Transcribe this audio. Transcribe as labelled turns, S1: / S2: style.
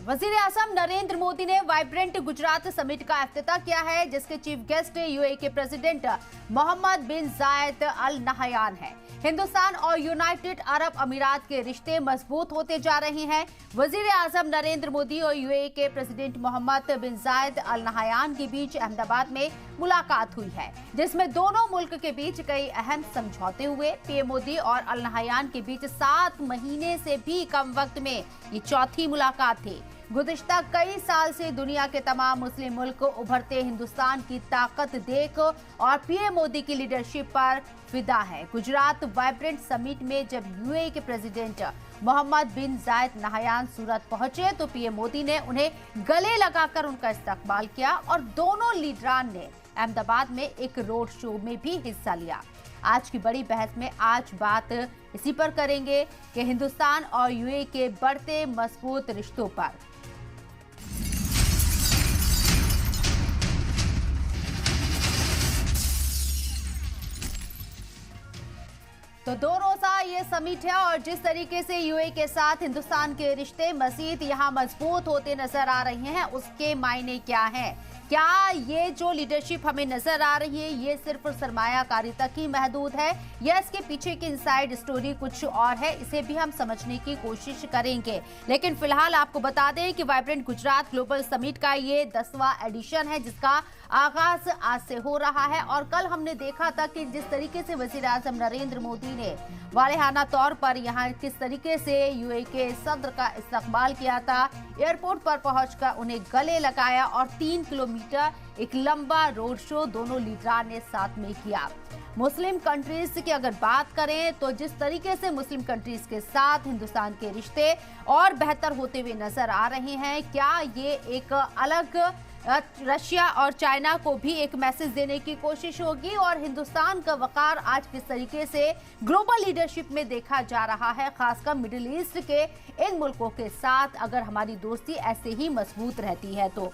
S1: वजीर आजम नरेंद्र मोदी ने vibrant Gujarat summit का इफ्तिताह किया है, जिसके चीफ गेस्ट यूएई के प्रेसिडेंट मोहम्मद बिन जायद अल नहयान हैं। हिंदुस्तान और यूनाइटेड अरब अमीरात के रिश्ते मजबूत होते जा रहे हैं। वजीर आजम नरेंद्र मोदी और यूएई के प्रेसिडेंट मोहम्मद बिन जायद अल नहयान के बीच अहमदाबाद में मुलाकात हुई है, जिसमें दोनों मुल्क के बीच कई अहम समझौते हुए। पीएम मोदी और अल नहयान के बीच 7 महीने से भी कम वक्त में ये चौथी मुलाकात थी। गुज़िश्ता कई साल से दुनिया के तमाम मुस्लिम मुल्क उभरते हिंदुस्तान की ताकत देख और पीएम मोदी की लीडरशिप पर फिदा है। गुजरात वाइब्रेंट समिट में जब यूएई के प्रेसिडेंट मोहम्मद बिन जायद नहयान सूरत पहुंचे तो पीएम मोदी ने उन्हें गले लगाकर उनका इस्तकबाल किया और दोनों लीडरान ने अहमदाबाद में एक रोड शो में भी हिस्सा लिया। आज की बड़ी बहस में आज बात इसी पर करेंगे कि हिंदुस्तान और यूएई के बढ़ते मजबूत रिश्तों पर। तो 2 रोजा ये समिट है और जिस तरीके से यूएई के साथ हिंदुस्तान के रिश्ते मजीद यहाँ मजबूत होते नजर आ रहे हैं, उसके मायने क्या हैं? क्या ये जो लीडरशिप हमें नजर आ रही है ये सिर्फ सरमायाकारी तक ही महदूद है या इसके पीछे की इनसाइड स्टोरी कुछ और है? इसे भी हम समझने की कोशिश करेंगे। लेकिन फिलहाल आपको बता दें कि वाइब्रेंट गुजरात ग्लोबल समिट का ये 10वां एडिशन है, जिसका आगाज आज से हो रहा है। और कल हमने देखा था कि जिस तरीके से वजीर आजम नरेंद्र मोदी ने वालेहाना तौर पर यहाँ किस तरीके से यूएई के सदर का इस्तकबाल किया था, एयरपोर्ट पर पहुंचकर उन्हें गले लगाया और 3 किलोमीटर एक लंबा रोड शो दोनों लीडर ने साथ में किया। मुस्लिम कंट्रीज की अगर बात करें तो जिस तरीके से मुस्लिम कंट्रीज के साथ हिंदुस्तान के रिश्ते और बेहतर होते हुए नजर आ रहे हैं, क्या ये एक अलग रशिया और चाइना को भी एक मैसेज देने की कोशिश होगी? और हिंदुस्तान का वकार आज किस तरीके से ग्लोबल लीडरशिप में देखा जा रहा है, खासकर मिडिल ईस्ट के इन मुल्कों के साथ अगर हमारी दोस्ती ऐसे ही मजबूत रहती है तो।